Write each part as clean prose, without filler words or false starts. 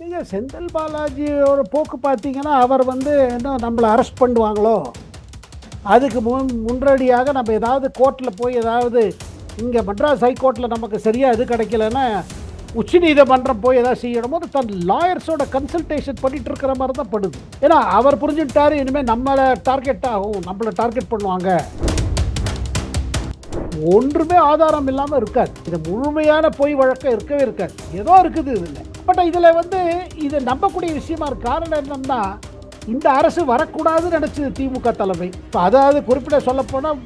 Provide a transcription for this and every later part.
நீங்கள் செந்தில் பாலாஜியோட போக்கு பார்த்தீங்கன்னா அவர் என்ன நம்மளை அரெஸ்ட் பண்ணுவாங்களோ அதுக்கு முன்னாடியாக நம்ம ஏதாவது கோர்ட்டில் போய் ஏதாவது இங்கே மெட்ராஸ் ஹைகோர்ட்டில் நமக்கு சரியாக இது கிடைக்கலன்னா உச்சநீதிமன்றம் போய் ஏதாவது செய்யணும் போது தன் லாயர்ஸோட கன்சல்டேஷன் பண்ணிட்டு இருக்கிற மாதிரி தான் படுது. ஏன்னா அவர் புரிஞ்சுட்டாரு இனிமேல் நம்மளை டார்கெட் ஆகும், நம்மளை டார்கெட் பண்ணுவாங்க. ஒன்றுமே ஆதாரம் இல்லாமல் இருக்காது. இது முழுமையான பொய் வழக்கம் இருக்கவே இருக்காது. ஏதோ இருக்குது இதில். பட் இதில் இது நம்பக்கூடிய விஷயமா இருக்கு. காரணம் என்னன்னா இந்த அரசு வரக்கூடாதுன்னு நினச்சது திமுக தலைமை. இப்போ அதாவது குறிப்பிட சொல்லப்போனால்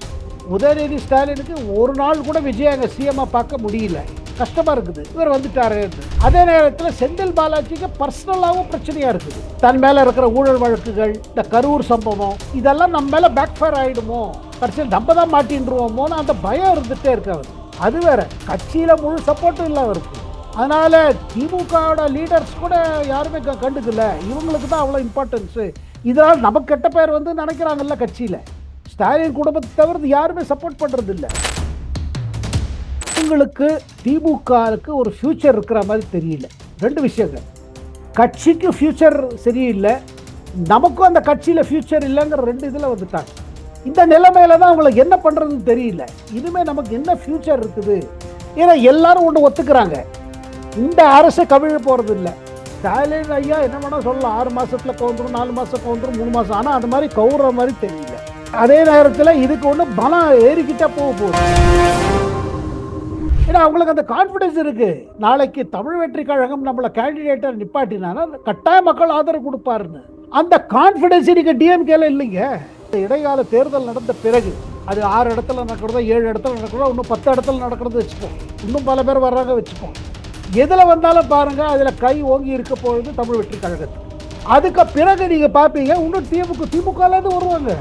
உதயநிதி ஸ்டாலினுக்கு ஒரு நாள் கூட விஜய் அங்கே சிஎம்மாக பார்க்க முடியல. கஷ்டமாக இருக்குது, இவர் வந்துட்டாரு. அதே நேரத்தில் செந்தில் பாலாஜிக்கு பர்சனலாகவும் பிரச்சனையாக இருக்குது. தன் மேலே இருக்கிற ஊழல் வழக்குகள், இந்த கரூர் சம்பவம், இதெல்லாம் நம்ம மேலே பேக் ஃபயர் ஆகிடுமோ, கடைசியில் நம்ம தான் மாட்டின்றுவோமோன்னு அந்த பயம் இருந்துகிட்டே இருக்கு அவர். அது வேற, கட்சியில் முழு சப்போர்ட்டும் இல்லை அவருக்கு. அதனால் திமுகவோட லீடர்ஸ் கூட யாருமே கண்டுக்கல. இவங்களுக்கு தான் அவ்வளோ இம்பார்ட்டன்ஸு. இதனால் நமக்கு கெட்ட பேர் நினைக்கிறாங்கல்ல கட்சியில். ஸ்டாலின் குடும்பத்தை தவிர்த்து யாருமே சப்போர்ட் பண்ணுறது இல்லை. உங்களுக்கு திமுகவுக்கு ஒரு ஃப்யூச்சர் இருக்கிற மாதிரி தெரியல. ரெண்டு விஷயங்கள், கட்சிக்கு ஃப்யூச்சர் சரியில்லை, நமக்கும் அந்த கட்சியில் ஃப்யூச்சர் இல்லைங்கிற ரெண்டு இதில் வந்துட்டாங்க. இந்த நிலைமையில தான் அவங்களுக்கு என்ன பண்ணுறதுன்னு தெரியல. இனிமேல் நமக்கு என்ன ஃப்யூச்சர் இருக்குது? ஏன்னா எல்லாரும் ஒன்று ஒத்துக்கிறாங்க, இந்த அரசை கவிழ போகிறது இல்லை. ஸ்டாலின் ஐயா என்ன வேணால் சொல்லலாம், 6 மாதத்தில் கவுந்துரும், 4 மாதம் கவுந்துரும், 3 மாதம். ஆனால் அந்த மாதிரி கவுற மாதிரி தெரியல. அதே நேரத்தில் இதுக்கு ஒன்று பலம் ஏறிக்கிட்டே போகுது. ஏன்னா அவங்களுக்கு அந்த கான்ஃபிடன்ஸ் இருக்கு. நாளைக்கு தமிழ் வெற்றி கழகம் நம்மளை கேண்டிடேட்டை நிப்பாட்டினா கட்டாய மக்கள் ஆதரவு கொடுப்பாருன்னு அந்த கான்ஃபிடன்ஸ் இன்னைக்கு டிஎம்கேல இல்லைங்க. இடைக்கால தேர்தல் நடந்த பிறகு அது 6 இடத்துல நடக்கிறதோ 7 இடத்துல நடக்கிறதோ இன்னும் 10 இடத்துல நடக்கிறது வச்சுப்போம், இன்னும் பல பேர் வர்றாங்க வச்சுப்போம். எதில் வந்தாலும் பாருங்க அதில் கை ஓங்கி இருக்க போகுது தமிழ் வெற்றி கழகத்துக்கு. அதுக்கு பிறகு நீங்க பார்ப்பீங்க இன்னும் திமுகலேருந்து வருவாங்க.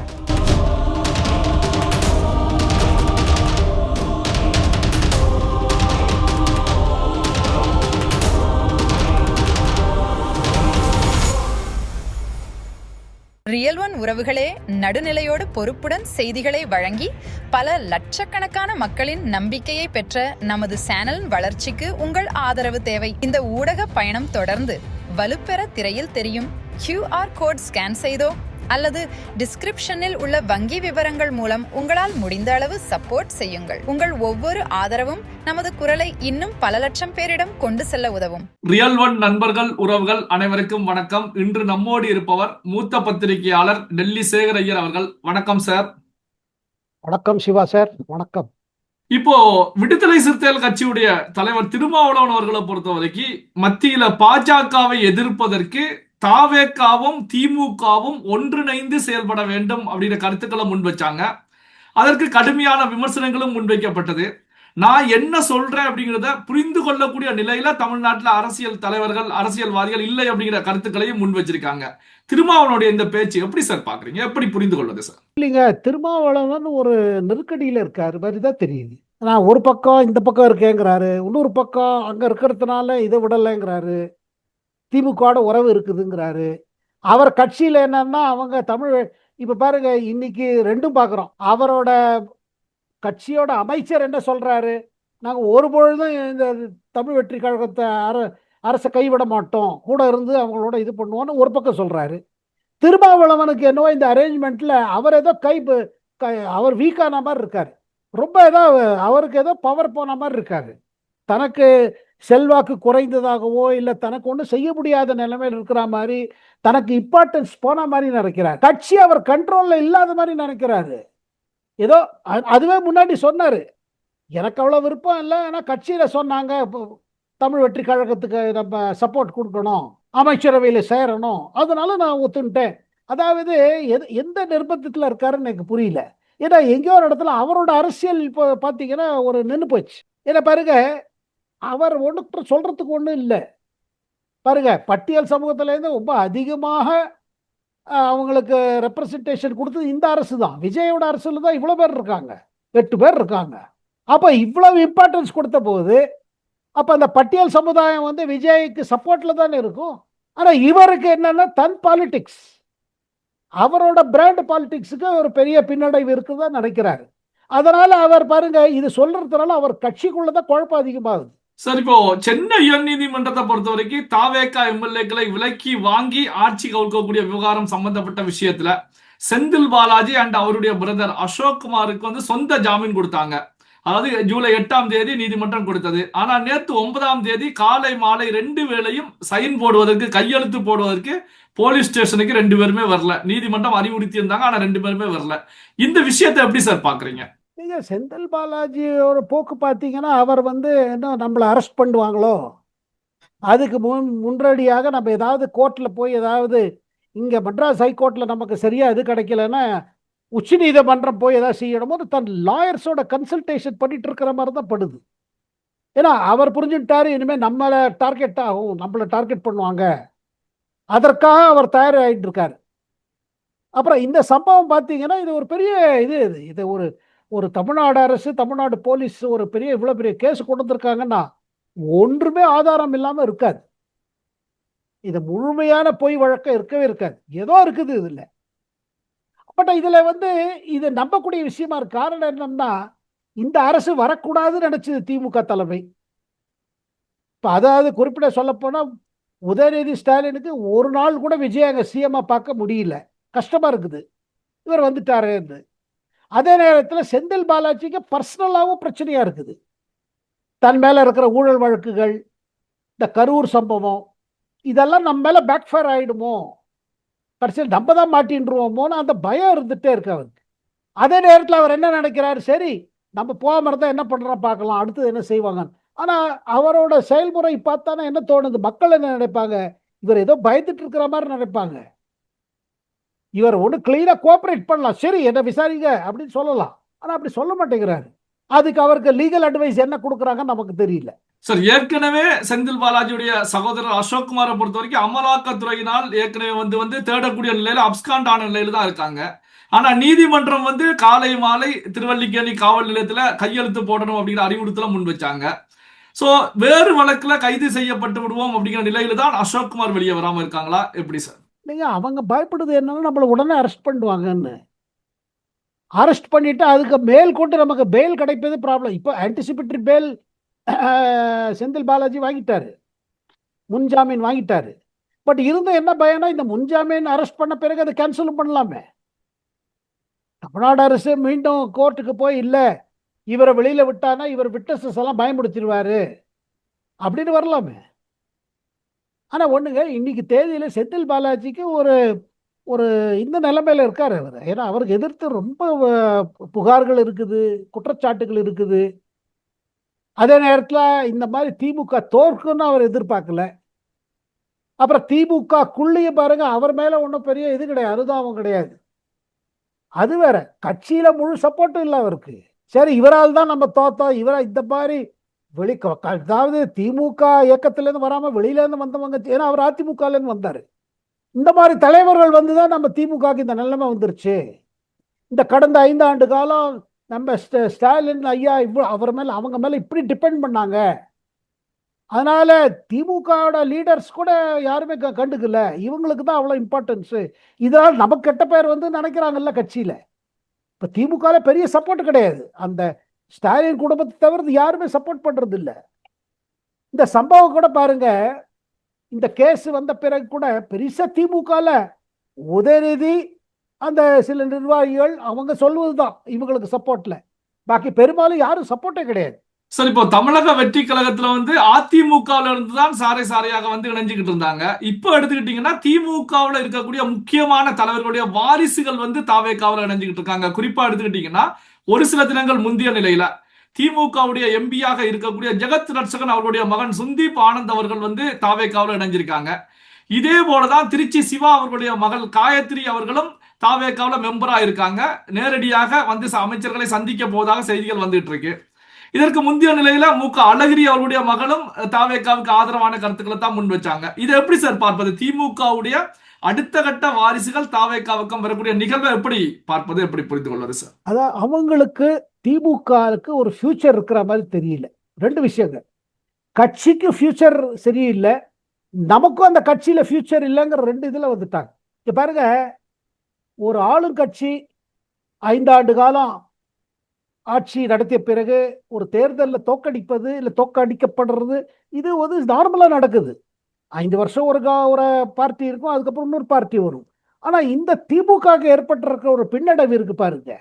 ரியல் ஒன் உறவுகளே, நடுநிலையோடு பொறுப்புடன் செய்திகளை வழங்கி பல லட்சக்கணக்கான மக்களின் நம்பிக்கையை பெற்ற நமது சேனலின் வளர்ச்சிக்கு உங்கள் ஆதரவு தேவை. இந்த ஊடக பயணம் தொடர்ந்து வலுப்பெற திரையில் தெரியும் QR கோட் ஸ்கேன் செய்தோ அல்லது டிஸ்கிரிப்ஷனில் உள்ள வங்கி விவரங்கள் மூலம் உங்களால் முடிந்த அளவு சப்போர்ட் செய்யுங்கள். உங்கள் ஒவ்வொரு ஆதரவும் நமது குரலை இன்னும் பல லட்சம் பேரிடம் கொண்டு செல்ல உதவும். ரியல் ஒன் நண்பர்கள் உறவுகள் அனைவருக்கும் வணக்கம். இன்று நம்மோடு இருப்பவர் மூத்த பத்திரிகையாளர் டெல்லி சேகர் ஐயர் அவர்கள். வணக்கம் சார். வணக்கம் சிவா சார். வணக்கம். இப்போ விடுதலை சிறுத்தைகள் கட்சியுடைய தலைவர் திருமாவளவன் அவர்களை பொறுத்த வரைக்கும் மத்தியில பாஜகவை எதிர்ப்பதற்கு தாவேகாவும் திமுகவும் ஒன்றிணைந்து செயல்பட வேண்டும் அப்படின்ற கருத்துக்களை முன்வைச்சாங்க. அதற்கு கடுமையான விமர்சனங்களும் முன்வைக்கப்பட்டது. நான் என்ன சொல்றேன் அப்படிங்கிறத புரிந்து கொள்ளக்கூடிய நிலையில தமிழ்நாட்டில் அரசியல் தலைவர்கள் அரசியல்வாதிகள் இல்லை அப்படிங்கிற கருத்துக்களையும் முன் வச்சிருக்காங்க. திருமாவளவனுடைய இந்த பேச்சு எப்படி சார் பாக்குறீங்க? எப்படி புரிந்து கொள்வது சார்? இல்லைங்க, திருமாவளவன் ஒரு நெருக்கடியில் இருக்காரு மாதிரிதான் தெரியுது. நான் ஒரு பக்கம் இந்த பக்கம் இருக்கேங்கிறாரு, இன்னொரு பக்கம் அங்க இருக்கிறதுனால இதை விடலைங்கிறாரு, திமுகவோட உறவு இருக்குதுங்கிறாரு. அவர் கட்சியில் என்னன்னா அவங்க தமிழ் இப்ப பாருங்க, இன்னைக்கு ரெண்டும் பார்க்குறோம். அவரோட கட்சியோட அமைச்சர் என்ன சொல்றாரு, நாங்கள் ஒரு பொழுதும் இந்த தமிழ் வெற்றி கழகத்தை அரசை கைவிட மாட்டோம், கூட இருந்து அவங்களோட இது பண்ணுவோன்னு ஒரு பக்கம் சொல்றாரு. திருமாவளவனுக்கு என்னவோ இந்த அரேஞ்ச்மெண்ட்ல அவர் ஏதோ அவர் வீக்கான மாதிரி இருக்காரு. ரொம்ப ஏதோ அவருக்கு ஏதோ பவர் போன மாதிரி இருக்காரு. தனக்கு செல்வாக்கு குறைந்ததாகவோ இல்லை தனக்கு ஒன்றும் செய்ய முடியாத நிலைமையில் இருக்கிற மாதிரி, தனக்கு இம்பார்ட்டன்ஸ் போன மாதிரி நினைக்கிறார். கட்சி அவர் கண்ட்ரோல்ல இல்லாத மாதிரி நினைக்கிறாரு. ஏதோ அதுவே முன்னாடி சொன்னாரு, எனக்கு அவ்வளோ விருப்பம் இல்லை, ஆனால் கட்சியில சொன்னாங்க தமிழ் வெற்றி கழகத்துக்கு நம்ம சப்போர்ட் கொடுக்கணும், அமைச்சரவையில் சேரணும், அதனால நான் ஒத்துன்ட்டேன். அதாவது எந்த நிர்பந்தத்தில் இருக்காருன்னு எனக்கு புரியல. ஏன்னா எங்கேயோ ஒரு இடத்துல அவரோட அரசியல் இப்போ பார்த்தீங்கன்னா ஒரு நின்று போச்சு. ஏன்னா பாருங்க, அவர் ஒன்று சொல்றதுக்கு ஒன்றும் இல்லை. பாருங்க, பட்டியல் சமூகத்திலேருந்து ரொம்ப அதிகமாக அவங்களுக்கு ரெப்ரசன்டேஷன் கொடுத்தது இந்த அரசு தான். விஜயோட அரசுல தான் இவ்வளோ பேர் இருக்காங்க, 8 பேர் இருக்காங்க. அப்போ இவ்வளவு இம்பார்ட்டன்ஸ் கொடுத்த போது அப்போ அந்த பட்டியல் சமுதாயம் விஜய்க்கு சப்போர்ட்ல தானே இருக்கும். ஆனால் இவருக்கு என்னன்னா தன் பாலிடிக்ஸ், அவரோட பிராண்ட் பாலிடிக்ஸுக்கு ஒரு பெரிய பின்னடைவு இருக்குதான் நினைக்கிறாரு. அதனால அவர் பாருங்க, இது சொல்றதுனால அவர் கட்சிக்குள்ளதான் குழப்பம் அதிகமாகுது. சார், இப்போ சென்னை உயர்நீதிமன்றத்தை பொறுத்த வரைக்கும் தாவேகா எம்எல்ஏக்களை விலக்கி வாங்கி ஆட்சி கவிழ்க்கக்கூடிய விவகாரம் சம்பந்தப்பட்ட விஷயத்துல செந்தில் பாலாஜி அண்ட் அவருடைய பிரதர் அசோக் குமாருக்கு வந்து சொந்த ஜாமீன் கொடுத்தாங்க. அதாவது ஜூலை 8ஆம் தேதி நீதிமன்றம் கொடுத்தது. ஆனா நேற்று 9ஆம் தேதி காலை மாலை 2 வேளையும் சைன் போடுவதற்கு, கையெழுத்து போடுவதற்கு போலீஸ் ஸ்டேஷனுக்கு 2 பேருமே வரல. நீதிமன்றம் அறிவுறுத்தி இருந்தாங்க, ஆனா 2 பேருமே வரல. இந்த விஷயத்தை எப்படி சார் பாக்குறீங்க? நீங்க செந்தில் பாலாஜியோட போக்கு பார்த்தீங்கன்னா, அவர் வந்து என்ன நம்மளை அரெஸ்ட் பண்ணுவாங்களோ அதுக்கு முன்னாடியாக நம்ம ஏதாவது கோர்ட்டில் போய் ஏதாவது இங்கே மெட்ராஸ் ஹைகோர்ட்டில் நமக்கு சரியாக இது கிடைக்கலன்னா உச்ச நீதிமன்றம் போய் ஏதாவது செய்யணுமோ தன் லாயர்ஸோட கன்சல்டேஷன் பண்ணிட்டு இருக்கிற மாதிரி தான் படுது. ஏன்னா அவர் புரிஞ்சுட்டாரு, இனிமேல் நம்மளை டார்கெட் ஆகும், நம்மளை டார்கெட் பண்ணுவாங்க, அதற்காக அவர் தயாராகிட்டு இருக்காரு. அப்புறம் இந்த சம்பவம் பார்த்தீங்கன்னா இது ஒரு பெரிய இது இது இது ஒரு ஒரு தமிழ்நாடு அரசு, தமிழ்நாடு போலீஸ் ஒரு பெரிய இவ்வளோ பெரிய கேஸ் கொண்டு வந்திருக்காங்கன்னா ஒன்றுமே ஆதாரம் இல்லாமல் இருக்காது. இது முழுமையான பொய் வழக்கம் இருக்கவே இருக்காது. ஏதோ இருக்குது இதில். பட் இதில் வந்து இது நம்பக்கூடிய விஷயமா இருக்கு. காரணம் என்னன்னா, இந்த அரசு வரக்கூடாதுன்னு நினைச்சது திமுக தலைமை. இப்போ அதாவது குறிப்பிட சொல்லப்போனால் உதயநிதி ஸ்டாலினுக்கு ஒரு நாள் கூட விஜய் அங்கே சிஎம்மா பார்க்க முடியல, கஷ்டமா இருக்குது, இவர் வந்துட்டாருன்னு. அதே நேரத்தில் செந்தில் பாலாஜிக்கு பர்சனலாகவும் பிரச்சனையா இருக்குது. தன் மேல இருக்கிற ஊழல் வழக்குகள், இந்த கரூர் சம்பவம், இதெல்லாம் நம்ம மேல பேக் ஃபயர் ஆயிடுமோ, கடைசியில் நம்ம தான் மாட்டின்றுவோமோன்னு அந்த பயம் இருந்துட்டே இருக்கு அவருக்கு. அதே நேரத்தில் அவர் என்ன நினைக்கிறாரு, சரி நம்ம போகாம இருந்தா என்ன பண்றோம் பார்க்கலாம், அடுத்தது என்ன செய்வாங்க. ஆனா அவரோட செயல்முறை பார்த்தானா என்ன தோணுது, மக்கள் என்ன நினைப்பாங்க, இவர் ஏதோ பயந்துட்டு இருக்கிற மாதிரி நினைப்பாங்க. இவர் ஒன்று கிளீனா கோஆபரேட் பண்ணலாம், சரி என்ன விசாரிங்க அப்படின்னு சொல்லலாம். ஆனா அப்படி சொல்ல மாட்டேங்கிறாரு. அதுக்கு அவருக்கு லீகல் அட்வைஸ் என்ன கொடுக்குறாங்கன்னு நமக்கு தெரியல. சார், ஏற்கனவே செந்தில் பாலாஜியுடைய சகோதரர் அசோக்குமாரை பொறுத்த வரைக்கும் அமலாக்கத்துறையினால் ஏற்கனவே வந்து தேடக்கூடிய நிலையில அப்ஸ்காண்ட் ஆன நிலையில தான் இருக்காங்க. ஆனா நீதிமன்றம் வந்து காலை மாலை திருவல்லிக்கேணி காவல் நிலையத்துல கையெழுத்து போடணும் அப்படிங்கிற அறிவுறுத்தல முன் வச்சாங்க. சோ வேறு வழக்குல கைது செய்யப்பட்டு விடுவோம் அப்படிங்கிற நிலையில தான் அசோக்குமார் வெளியே வராம இருக்காங்களா, எப்படி சார்? நீங்க அவங்க பயப்படுது என்னன்னா நம்மளை உடனே அரெஸ்ட் பண்ணுவாங்கன்னு. அரெஸ்ட் பண்ணிட்டு அதுக்கு மேல் கொண்டு நமக்கு பெயில் கிடைப்பது ப்ராப்ளம். இப்போ ஆன்டிசிபேட்டரி பெயில் செந்தில் பாலாஜி வாங்கிட்டாரு, முன்ஜாமீன் வாங்கிட்டாரு. பட் இருந்தும் என்ன பயனா, இந்த முன்ஜாமீன் அரெஸ்ட் பண்ண பிறகு அதை கேன்சலும் பண்ணலாமே. தமிழ்நாடு அரசு மீண்டும் கோர்ட்டுக்கு போய் இல்லை இவரை வெளியில விட்டானா இவர் விட்னஸஸ் எல்லாம் பயமுடுத்திடுவாரு அப்படின்னு வரலாமே. ஆனா ஒண்ணுங்க, இன்னைக்கு தேதியில செந்தில் பாலாஜிக்கு ஒரு ஒரு இந்த நிலைமையில இருக்காரு அவர். ஏன்னா அவருக்கு எதிர்த்து ரொம்ப புகார்கள் இருக்குது, குற்றச்சாட்டுகள் இருக்குது. அதே நேரத்தில் இந்த மாதிரி திமுக தோற்குன்னு அவர் எதிர்பார்க்கல. அப்புறம் திமுகக்குள்ளேயே பாருங்க, அவர் மேல ஒன்றும் பெரிய இது கிடையாது, அனுதாபம் கிடையாது. அது வேற, கட்சியில முழு சப்போர்ட்டும் இல்லை அவருக்கு. சரி இவரால் தான் நம்ம தோத்தோம், இவரா இந்த மாதிரி அதாவது திமுக இயக்கத்திலேருந்து வராம வெளியில இருந்து வந்தவங்க, ஏன்னா அவர் அதிமுகல இருந்து வந்தாரு. இந்த மாதிரி தலைவர்கள் வந்துதான் நம்ம திமுகக்கு இந்த நிலைமை வந்துருச்சு. இந்த கடந்த 5 ஆண்டு காலம் நம்ம ஸ்டாலின் ஐயா இவ்வளவு அவர் மேல அவங்க மேல இப்படி டிபெண்ட் பண்ணாங்க. அதனால திமுகவோட லீடர்ஸ் கூட யாருமே கண்டுக்கல, இவங்களுக்கு தான் அவ்வளவு இம்பார்ட்டன்ஸ். இதனால் நமக்கு கெட்ட பேர் வந்து நினைக்கிறாங்கல்ல கட்சியில. இப்ப திமுக பெரிய சப்போர்ட் கிடையாது, அந்த ஸ்டாலின் குடும்பத்தை தவிர யாருமே சப்போர்ட் பண்றது இல்லை. இந்த சம்பவம் கூட பாருங்க, இந்த கேஸ் வந்த பிறகு கூட பெருசா திமுகல உதயநிதி அந்த சில நிர்வாகிகள் அவங்க சொல்வதுதான் இவங்களுக்கு சப்போர்ட்ல, பாக்கி பெரும்பாலும் யாரும் சப்போர்ட்டே கிடையாது. சார், இப்போ தமிழக வெற்றி கழகத்துல வந்து அதிமுகவில் இருந்து தான் சாரை சாரையாக வந்து இணைஞ்சுக்கிட்டு இருந்தாங்க. இப்போ எடுத்துக்கிட்டீங்கன்னா திமுகவில் இருக்கக்கூடிய முக்கியமான தலைவர்களுடைய வாரிசுகள் வந்து தாவேகாவில் இணைஞ்சுக்கிட்டு இருக்காங்க. குறிப்பா எடுத்துக்கிட்டீங்கன்னா ஒரு சில தினங்கள் முந்தைய நிலையில திமுகவுடைய எம்பியாக இருக்கக்கூடிய ஜெகத் ரட்சகன் அவர்களுடைய மகன் சுந்தீப் ஆனந்த் அவர்கள் வந்து தாவேகாவில் இணைஞ்சிருக்காங்க. இதே போலதான் திருச்சி சிவா அவர்களுடைய மகள் காயத்ரி அவர்களும் தாவேகாவில் மெம்பரா இருக்காங்க. நேரடியாக வந்து அமைச்சர்களை சந்திக்க போவதாக செய்திகள் வந்துட்டு இருக்கு. இதற்கு முந்தைய நிலையில மு.க. அழகிரி அவருடைய மகளும் தாவேகாவுக்கு ஆதரவான கருத்துக்களை தான் முன் வச்சாங்க. இதை எப்படி சார் பார்ப்பது? திமுகவுடைய அடுத்த கட்ட வாரிசுகள் தாவேகாவுக்கும் வரக்கூடிய நிகழ்வை எப்படி பார்ப்பது, எப்படி புரிந்து கொள்வது சார்? அதான் அவங்களுக்கு திமுகவுக்கு ஒரு ஃபியூச்சர் இருக்கிற மாதிரி தெரியல. 2 விஷயங்கள், கட்சிக்கு ஃபியூச்சர் சரியில்லை, நமக்கும் அந்த கட்சியில ஃபியூச்சர் இல்லைங்கிற 2 இதுல வந்துட்டாங்க. இங்க பாருங்க, ஒரு ஆளும் கட்சி 5 ஆண்டு காலம் ஆட்சி நடத்திய பிறகு ஒரு தேர்தலில் தோக்கடிப்பது இல்லை தோக்கடிக்கப்படுறது இது வந்து நார்மலாக நடக்குது. 5 வருஷம் ஒரு பார்ட்டி இருக்கும், அதுக்கப்புறம் இன்னொரு பார்ட்டி வரும். ஆனால் இந்த திமுகவுக்கு ஏற்பட்டிருக்கிற ஒரு பின்னடைவு இருக்கு பாருங்க.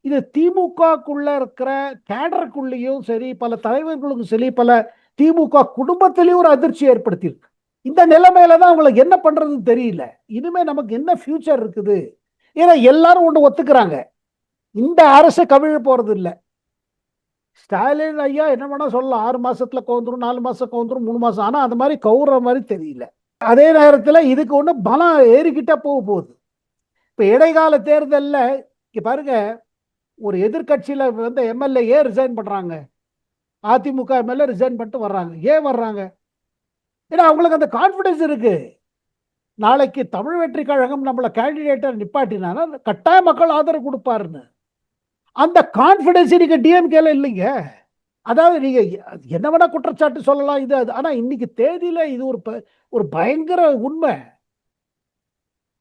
இது திமுகக்குள்ள இருக்கிற கேடருக்குள்ளேயும் சரி, பல தலைவர்களுக்கும் சரி, பல திமுக குடும்பத்திலையும் ஒரு அதிர்ச்சி ஏற்படுத்தியிருக்கு. இந்த நிலைமையில தான் அவங்களுக்கு என்ன பண்றதுன்னு தெரியல. இனிமே நமக்கு என்ன ஃபியூச்சர் இருக்குது? ஏன்னா எல்லாரும் ஒன்று ஒத்துக்கிறாங்க, இந்த அரசு கவிழ போறது இல்லை. ஸ்டாலின் ஐயா என்ன வேணா சொல்லலாம், 6 மாசத்துல கவுந்துரும், 4 மாசம் கவுந்துரும், 3 மாசம். ஆனா அந்த மாதிரி கவுற மாதிரி தெரியல. அதே நேரத்தில் இதுக்கு ஒன்று பலம் ஏறிக்கிட்டே போகுது. இப்ப இடைக்கால தேர்தலில் பாருங்க, ஒரு எதிர்கட்சியில வந்து எம்எல்ஏ ஏன் ரிசைன் பண்றாங்க? அதிமுக எம்எல்ஏ ரிசைன் பண்ணிட்டு வர்றாங்க. ஏன் வர்றாங்க? ஏன்னா அவங்களுக்கு அந்த கான்பிடன்ஸ் இருக்கு. நாளைக்கு தமிழ் வெற்றி கழகம் நம்மள கேண்டிடேட்டை நிப்பாட்டினா கட்டாய மக்கள் ஆதரவு கொடுப்பாருன்னு. அந்த கான்பிடன்ஸ் இன்னைக்கு டிஎம்கேல இல்லைங்க. அதாவது நீங்க என்ன வேணா குற்றச்சாட்டு சொல்லலாம், இது அது. ஆனா இன்னைக்கு தேதியில இது ஒரு பயங்கர உண்மை.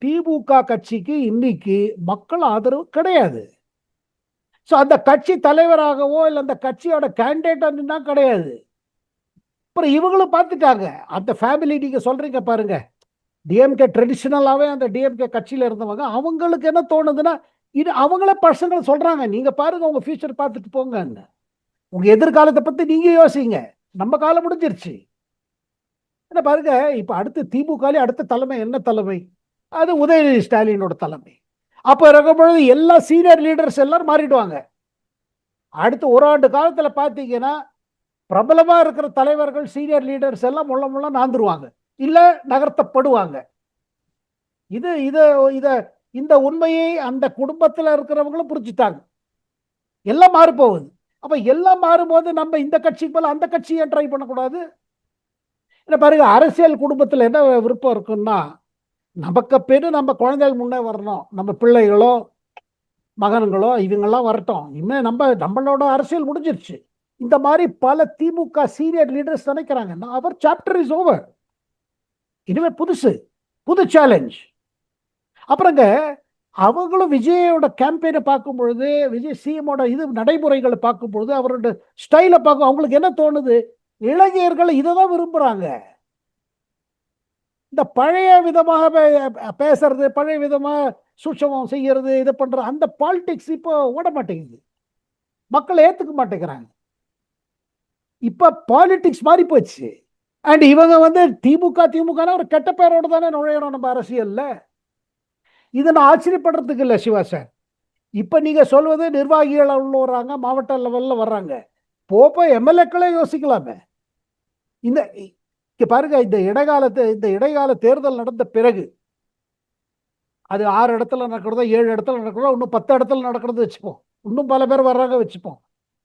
திமுக கட்சிக்கு இன்னைக்கு மக்கள் ஆதரவு கிடையாது. ஸோ அந்த கட்சி தலைவராகவோ இல்லை அந்த கட்சியோட கேண்டிடேட்டா நின்னா கிடையாது. அப்புறம் இவங்களும் பார்த்துட்டாங்க. அந்த ஃபேமிலி நீங்க சொல்றீங்க பாருங்க, டிஎம்கே ட்ரெடிஷனலாகவே அந்த டிஎம்கே கட்சியில் இருந்தவங்க, அவங்களுக்கு என்ன தோணுதுன்னா, இது அவங்களே பசங்களை சொல்றாங்க, நீங்க பாருங்க உங்க ஃபியூச்சர் பார்த்துட்டு போங்கன்னு. உங்க எதிர்காலத்தை பத்தி நீங்க யோசிங்க, நம்ம காலம் முடிஞ்சிருச்சு. என்ன பாருங்க, இப்ப அடுத்து திமுக அடுத்த தலைமை என்ன தலைமை? அது உதயநிதி ஸ்டாலினோட தலைமை. அப்ப இருக்கும் பொழுது எல்லா சீனியர் லீடர்ஸ் எல்லாரும் மாறிடுவாங்க. அடுத்து ஒரு ஆண்டு காலத்துல பாத்தீங்கன்னா பிரபலமா இருக்கிற தலைவர்கள் சீனியர் லீடர்ஸ் எல்லாம் முள்ள நாந்துருவாங்க, இல்ல நகர்த்தப்படுவாங்க. இது இத இத இந்த உண்மையை அந்த குடும்பத்தில் இருக்கிறவங்களும் புரிஞ்சுட்டாங்க. எல்லாம் மாறி போகுது. அப்ப எல்லாம் மாறும்போது நம்ம இந்த கட்சிக்கு போல அந்த கட்சியை ட்ரை பண்ணக்கூடாது. என்ன பாருங்க, அரசியல் குடும்பத்தில் என்ன விருப்பம் இருக்குன்னா, நமக்கு பேரு நம்ம குழந்தைகள் முன்னே வரணும், நம்ம பிள்ளைகளோ மகன்களோ இவங்கெல்லாம் வரட்டும், இனிமே நம்மளோட அரசியல் முடிஞ்சிருச்சு. இந்த மாதிரி பல திமுக சீனியர் லீடர்ஸ் நினைக்கிறாங்க. அவர் சாப்டர் இஸ் ஓவர், இனிமே புது சேலஞ்ச். அப்புறங்க அவங்களும் விஜயோட கேம்பெயினை பார்க்கும் பொழுது, விஜய் சிஎமோட இது நடைமுறைகளை பார்க்கும் பொழுது, அவரோட ஸ்டைலை பார்க்கும் அவங்களுக்கு என்ன தோணுது, இளைஞர்கள் இதை தான் விரும்புறாங்க. இந்த பழைய விதமாக பேசுறது, பழைய விதமாக சூட்சமம் செய்யறது, இது பண்ற அந்த பாலிடிக்ஸ் இப்போ ஓட மாட்டேங்குது, மக்கள் ஏத்துக்க மாட்டேங்கிறாங்க. இப்ப பாலிடிக்ஸ் மாறி போச்சு. அண்ட் இவங்க வந்து திமுக ஒரு கெட்ட பேரோடு தானே நுழையணும் நம்ம அரசியல்ல. இதை நான் ஆச்சரியப்படுறதுக்கு இல்லை சிவா சார். இப்ப நீங்க சொல்வது நிர்வாகிகள் உள்ள வர்றாங்க, மாவட்ட லெவல்ல வர்றாங்க, போப்போ எம்எல்ஏக்களே யோசிக்கலாமே. இந்த பாருங்க, இந்த இடைக்கால தேர்தல் நடந்த பிறகு அது 6 இடத்துல நடக்கிறதோ 7 இடத்துல நடக்கிறதோ இன்னும் 10 இடத்துல நடக்கிறது வச்சுப்போம், இன்னும் பல பேர் வர்றாங்க வச்சுப்போம்.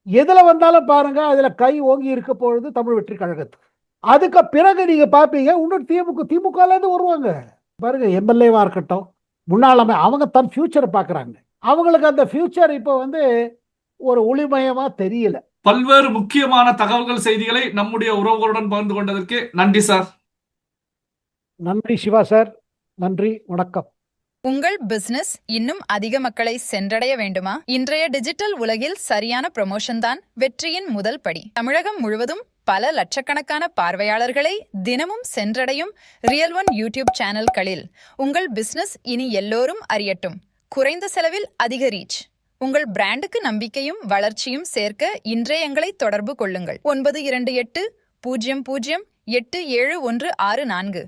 எதுல வந்தாலும் பாருங்க, அதுல கை ஓங்கி இருக்க பொழுது தமிழ் வெற்றி கழகத்துக்கு. அதுக்கு பிறகு நீங்க பாப்பீங்க இன்னும் திமுக வருவாங்க பாருங்க. எம்எல்ஏவா இருக்கட்டும், முன்னாள் அவங்க தன் ஃபியூச்சரை பாக்குறாங்க. அவங்களுக்கு அந்த ஃபியூச்சர் இப்போ வந்து ஒரு ஒளிமயமா தெரியல. பல்வேறு முக்கியமான தகவல்கள், செய்திகளை நம்முடைய உறவுகளுடன் பகிர்ந்து கொண்டதற்கு நன்றி சார். நன்றி சிவா சார், நன்றி, வணக்கம். உங்கள் பிசினஸ் இன்னும் அதிக மக்களை சென்றடைய வேண்டுமா? இன்றைய டிஜிட்டல் உலகில் சரியான ப்ரமோஷன் தான் வெற்றியின் முதல் படி. தமிழகம் முழுவதும் பல லட்சக்கணக்கான பார்வையாளர்களை தினமும் சென்றடையும் ரியல் ஒன் யூடியூப் சேனல்களில் உங்கள் பிசினஸ் இனி எல்லோரும் அறியட்டும். குறைந்த செலவில் அதிக ரீச். உங்கள் பிராண்டுக்கு நம்பிக்கையும் வளர்ச்சியும் சேர்க்க இன்றைய எங்களை தொடர்பு கொள்ளுங்கள். 9280087164.